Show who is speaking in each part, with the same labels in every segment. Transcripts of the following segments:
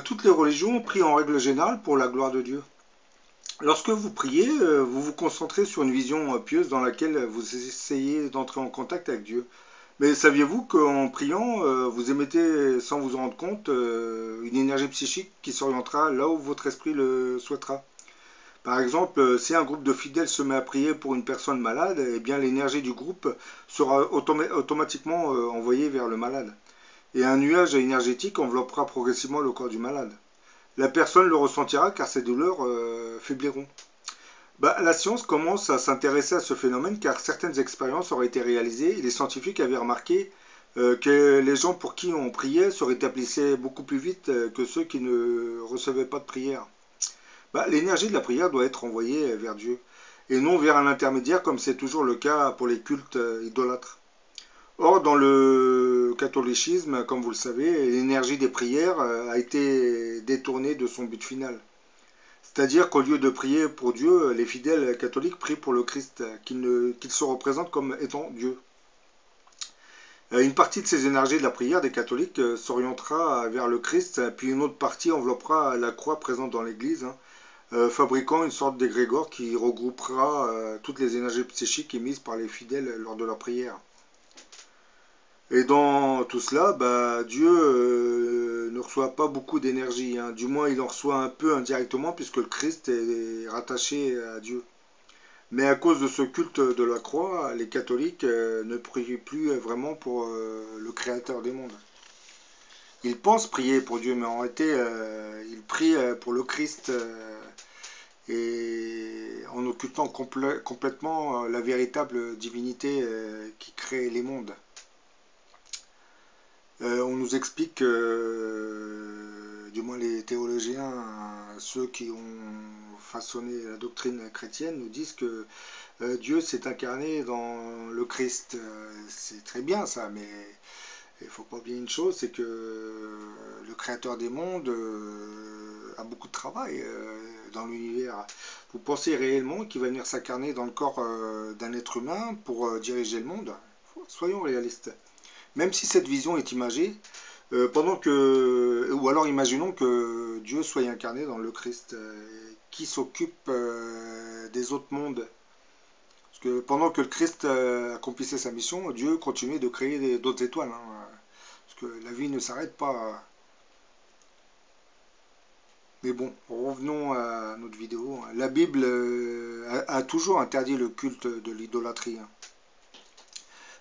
Speaker 1: Toutes les religions prient en règle générale pour la gloire de Dieu. Lorsque vous priez, vous vous concentrez sur une vision pieuse dans laquelle vous essayez d'entrer en contact avec Dieu. Mais saviez-vous qu'en priant, vous émettez, sans vous en rendre compte, une énergie psychique qui s'orientera là où votre esprit le souhaitera? Par exemple, si un groupe de fidèles se met à prier pour une personne malade, eh bien l'énergie du groupe sera automatiquement envoyée vers le malade. Et un nuage énergétique enveloppera progressivement le corps du malade. La personne le ressentira car ses douleurs faibliront. La science commence à s'intéresser à ce phénomène car certaines expériences auraient été réalisées et les scientifiques avaient remarqué que les gens pour qui on priait se rétablissaient beaucoup plus vite que ceux qui ne recevaient pas de prière. L'énergie de la prière doit être envoyée vers Dieu et non vers un intermédiaire comme c'est toujours le cas pour les cultes idolâtres. Or, dans le catholicisme, comme vous le savez, l'énergie des prières a été détournée de son but final. C'est-à-dire qu'au lieu de prier pour Dieu, les fidèles catholiques prient pour le Christ, qu'ils se représentent comme étant Dieu. Une partie de ces énergies de la prière des catholiques s'orientera vers le Christ, puis une autre partie enveloppera la croix présente dans l'Église, fabriquant une sorte d'égrégore qui regroupera toutes les énergies psychiques émises par les fidèles lors de leur prière. Et dans tout cela, Dieu ne reçoit pas beaucoup d'énergie, hein. Du moins, il en reçoit un peu indirectement puisque le Christ est rattaché à Dieu. Mais à cause de ce culte de la croix, les catholiques ne prient plus vraiment pour le Créateur des mondes. Ils pensent prier pour Dieu, mais en réalité, ils prient pour le Christ et en occultant complètement la véritable divinité qui crée les mondes. On nous explique que, du moins les théologiens, ceux qui ont façonné la doctrine chrétienne, nous disent que Dieu s'est incarné dans le Christ. C'est très bien ça, mais il ne faut pas oublier une chose, c'est que le créateur des mondes a beaucoup de travail dans l'univers. Vous pensez réellement qu'il va venir s'incarner dans le corps d'un être humain pour diriger le monde? Soyons réalistes. Même si cette vision est imagée, ou alors imaginons que Dieu soit incarné dans le Christ, qui s'occupe des autres mondes. Parce que pendant que le Christ accomplissait sa mission, Dieu continuait de créer d'autres étoiles, hein, parce que la vie ne s'arrête pas. Mais bon, revenons à notre vidéo. La Bible a toujours interdit le culte de l'idolâtrie, hein.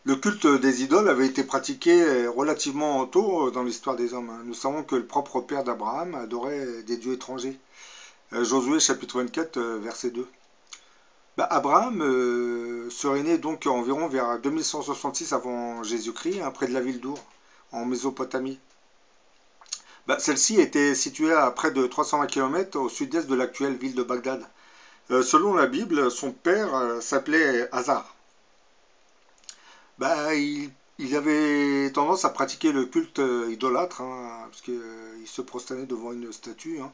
Speaker 1: Le culte des idoles avait été pratiqué relativement tôt dans l'histoire des hommes. Nous savons que le propre père d'Abraham adorait des dieux étrangers. Josué chapitre 24, verset 2. Abraham serait né donc environ vers 2166 avant Jésus-Christ, près de la ville d'Our, en Mésopotamie. Celle-ci était située à près de 320 km au sud-est de l'actuelle ville de Bagdad. Selon la Bible, son père s'appelait Hazar. Il avait tendance à pratiquer le culte idolâtre, hein, parce qu'il se prosternait devant une statue, hein.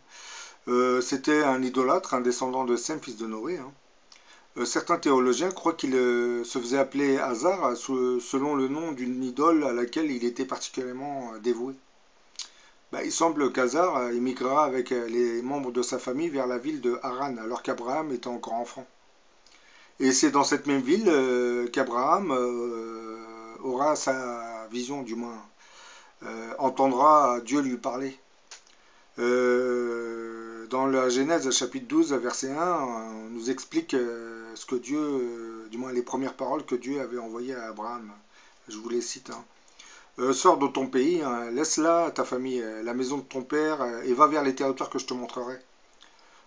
Speaker 1: C'était un idolâtre, un descendant de Sem, fils de Noé, hein. Certains théologiens croient qu'il se faisait appeler Hazar selon le nom d'une idole à laquelle il était particulièrement dévoué. Il semble qu'Hazar émigra avec les membres de sa famille vers la ville de Haran, alors qu'Abraham était encore enfant. Et c'est dans cette même ville qu'Abraham aura sa vision, du moins, entendra Dieu lui parler. Dans la Genèse chapitre 12, verset 1, on nous explique ce que Dieu, du moins les premières paroles que Dieu avait envoyées à Abraham. Je vous les cite, hein. Sors de ton pays, hein, laisse là ta famille, la maison de ton père, et va vers les territoires que je te montrerai.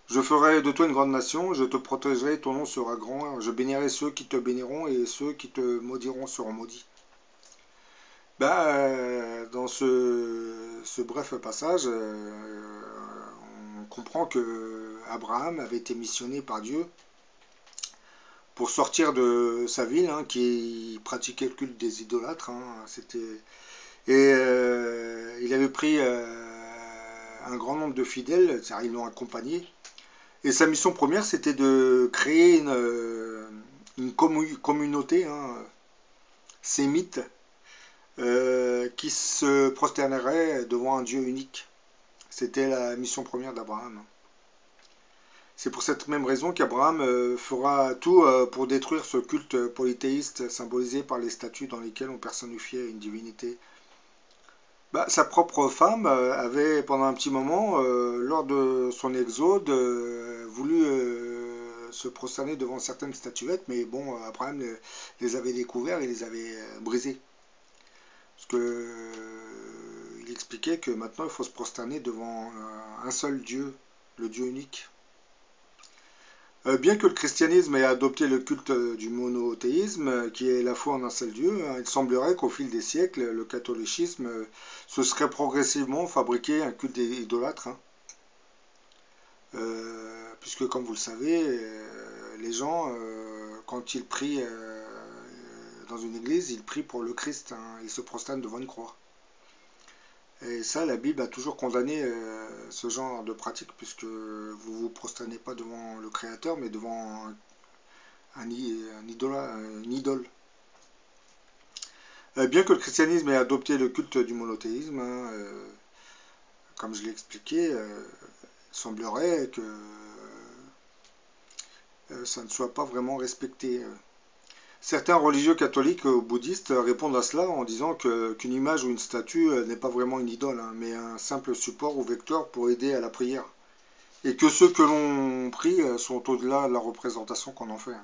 Speaker 1: Je ferai de toi une grande nation, je te protégerai, ton nom sera grand, je bénirai ceux qui te béniront et ceux qui te maudiront seront maudits. Dans ce bref passage, on comprend que Abraham avait été missionné par Dieu pour sortir de sa ville, hein, qui pratiquait le culte des idolâtres, hein, et il avait pris un grand nombre de fidèles, c'est-à-dire ils l'ont accompagné. Et sa mission première, c'était de créer une communauté, hein, sémite, qui se prosternerait devant un Dieu unique. C'était la mission première d'Abraham. C'est pour cette même raison qu'Abraham fera tout pour détruire ce culte polythéiste symbolisé par les statues dans lesquelles on personnifiait une divinité. Sa propre femme avait pendant un petit moment, lors de son exode, voulu se prosterner devant certaines statuettes, mais bon, Abraham les avait découverts et les avait brisées. Parce que il expliquait que maintenant il faut se prosterner devant un seul Dieu, le Dieu unique. Bien que le christianisme ait adopté le culte du monothéisme, qui est la foi en un seul Dieu, il semblerait qu'au fil des siècles, le catholicisme se serait progressivement fabriqué un culte idolâtre. Puisque, comme vous le savez, les gens, quand ils prient dans une église, ils prient pour le Christ, ils se prosternent devant une croix. Et ça, la Bible a toujours condamné ce genre de pratique, puisque vous ne vous prosternez pas devant le Créateur, mais devant une idole. Bien que le christianisme ait adopté le culte du monothéisme, comme je l'ai expliqué, il semblerait que ça ne soit pas vraiment respecté. Certains religieux catholiques ou bouddhistes répondent à cela en disant qu'une image ou une statue n'est pas vraiment une idole, mais un simple support ou vecteur pour aider à la prière. Et que ceux que l'on prie sont au-delà de la représentation qu'on en fait.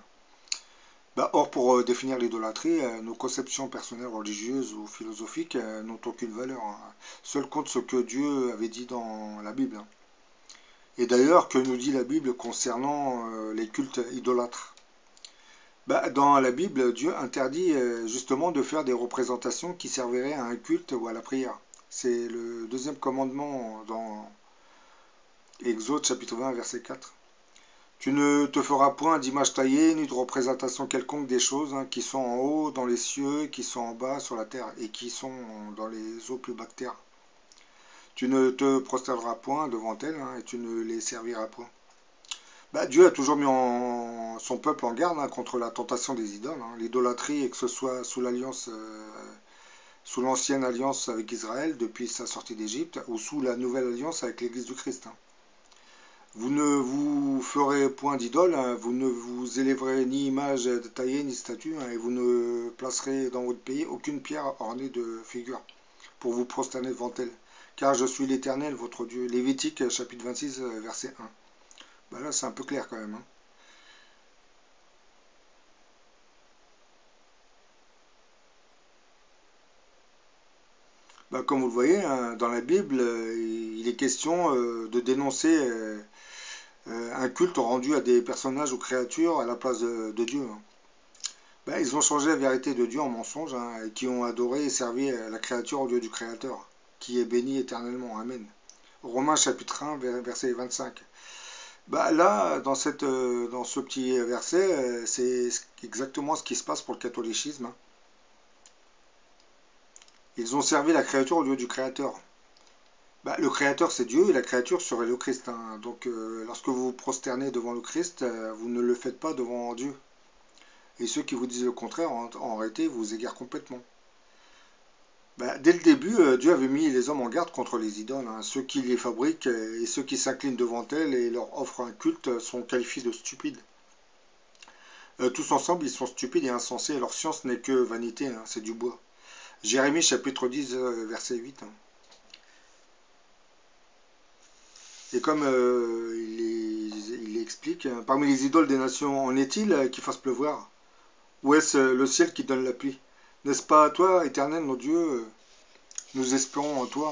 Speaker 1: Or, pour définir l'idolâtrie, nos conceptions personnelles, religieuses ou philosophiques n'ont aucune valeur. Seul compte ce que Dieu avait dit dans la Bible. Et d'ailleurs, que nous dit la Bible concernant les cultes idolâtres? Dans la Bible, Dieu interdit justement de faire des représentations qui serviraient à un culte ou à la prière. C'est le deuxième commandement dans Exode chapitre 20, verset 4. Tu ne te feras point d'image taillée, ni de représentation quelconque des choses qui sont en haut dans les cieux, qui sont en bas sur la terre, et qui sont dans les eaux plus bas que terre. Tu ne te prosterneras point devant elles, et tu ne les serviras point. Dieu a toujours mis son peuple en garde contre la tentation des idoles, l'idolâtrie, et que ce soit sous l'ancienne alliance avec Israël depuis sa sortie d'Égypte, ou sous la nouvelle alliance avec l'Église du Christ. Vous ne vous ferez point d'idole, vous ne vous élèverez ni image taillée ni statue, et vous ne placerez dans votre pays aucune pierre ornée de figures pour vous prosterner devant elle. Car je suis l'Éternel, votre Dieu. Lévitique, chapitre 26, verset 1. Là, c'est un peu clair quand même. Comme vous le voyez, dans la Bible, il est question de dénoncer un culte rendu à des personnages ou créatures à la place de Dieu. Ils ont changé la vérité de Dieu en mensonge, et qui ont adoré et servi la créature au lieu du Créateur, qui est béni éternellement. Amen. Romains chapitre 1, verset 25. Là, dans ce petit verset, c'est exactement ce qui se passe pour le catholicisme. Ils ont servi la créature au lieu du Créateur. Le Créateur, c'est Dieu, et la créature serait le Christ. Donc, lorsque vous vous prosternez devant le Christ, vous ne le faites pas devant Dieu. Et ceux qui vous disent le contraire, en réalité, vous égarent complètement. Dès le début, Dieu avait mis les hommes en garde contre les idoles. Ceux qui les fabriquent et ceux qui s'inclinent devant elles et leur offrent un culte sont qualifiés de stupides. Tous ensemble, ils sont stupides et insensés. Leur science n'est que vanité, c'est du bois. Jérémie chapitre 10, verset 8. Et comme il explique, parmi les idoles des nations, en est-il qui fassent pleuvoir? Ou est-ce le ciel qui donne la pluie? N'est-ce pas à toi, Éternel, notre Dieu, nous espérons en toi,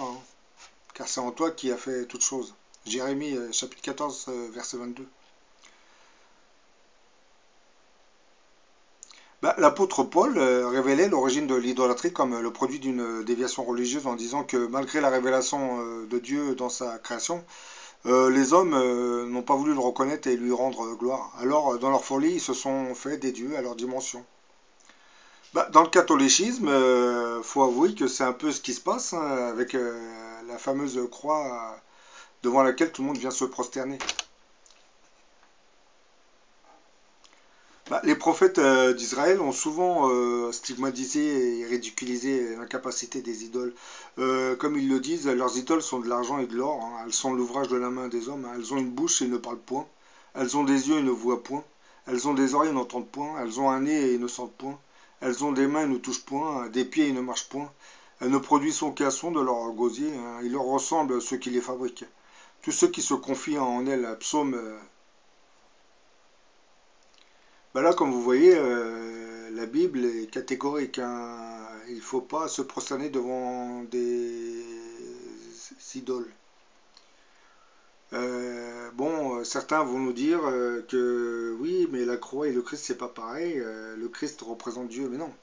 Speaker 1: car c'est en toi qui a fait toutes choses. Jérémie chapitre 14, verset 22. L'apôtre Paul révélait l'origine de l'idolâtrie comme le produit d'une déviation religieuse en disant que malgré la révélation de Dieu dans sa création, les hommes n'ont pas voulu le reconnaître et lui rendre gloire. Alors, dans leur folie, ils se sont fait des dieux à leur dimension. Dans le catholicisme, faut avouer que c'est un peu ce qui se passe avec la fameuse croix devant laquelle tout le monde vient se prosterner. Les prophètes d'Israël ont souvent stigmatisé et ridiculisé l'incapacité des idoles. Comme ils le disent, leurs idoles sont de l'argent et de l'or, hein. Elles sont l'ouvrage de la main des hommes, hein. Elles ont une bouche et ne parlent point. Elles ont des yeux et ne voient point. Elles ont des oreilles et n'entendent point. Elles ont un nez et ne sentent point. Elles ont des mains et ne touchent point, des pieds et ne marchent point. Elles ne produisent aucun son de leur gosier, hein. Ils leur ressemblent ceux qui les fabriquent. Tous ceux qui se confient en elles, psaume. Là, comme vous voyez, la Bible est catégorique, hein. Il ne faut pas se prosterner devant des idoles. Certains vont nous dire que oui, mais la croix et le Christ, c'est pas pareil. Le Christ représente Dieu, mais non.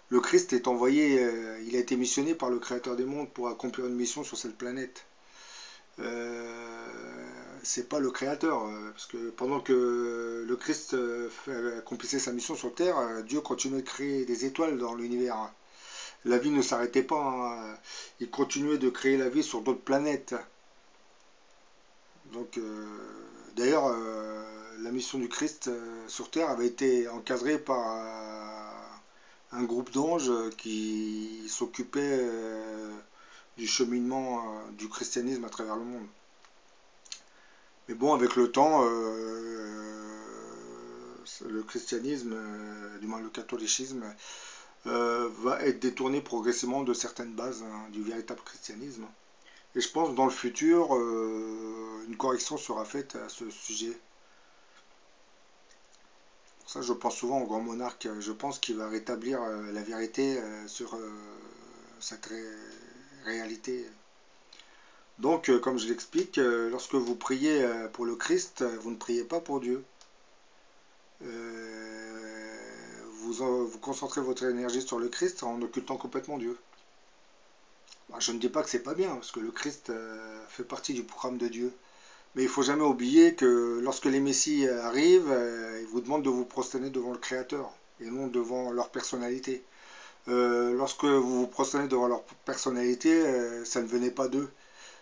Speaker 1: Le Christ est envoyé, il a été missionné par le Créateur des mondes pour accomplir une mission sur cette planète. C'est pas le créateur, parce que pendant que le Christ accomplissait sa mission sur Terre, Dieu continuait de créer des étoiles dans l'univers. La vie ne s'arrêtait pas, hein. Il continuait de créer la vie sur d'autres planètes. Donc, d'ailleurs, la mission du Christ sur Terre avait été encadrée par un groupe d'anges qui s'occupait du cheminement du christianisme à travers le monde. Mais bon, avec le temps, le christianisme, du moins le catholicisme, va être détourné progressivement de certaines bases, hein, du véritable christianisme. Et je pense que dans le futur, une correction sera faite à ce sujet. Pour ça, je pense souvent au grand monarque. Je pense qu'il va rétablir la vérité sur cette réalité. Donc, comme je l'explique, lorsque vous priez pour le Christ, vous ne priez pas pour Dieu. Vous concentrez votre énergie sur le Christ en occultant complètement Dieu. Je ne dis pas que c'est pas bien, parce que le Christ fait partie du programme de Dieu. Mais il ne faut jamais oublier que lorsque les messies arrivent, ils vous demandent de vous prosterner devant le Créateur, et non devant leur personnalité. Lorsque vous vous prosternez devant leur personnalité, ça ne venait pas d'eux.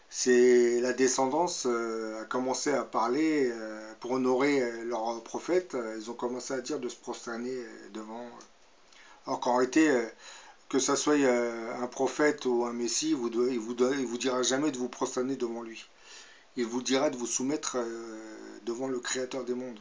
Speaker 1: C'est la descendance a commencé à parler pour honorer leur prophète. Ils ont commencé à dire de se prosterner devant. Alors qu'en réalité, que ça soit un prophète ou un messie, il vous dira jamais de vous prosterner devant lui. Il vous dira de vous soumettre devant le Créateur des mondes.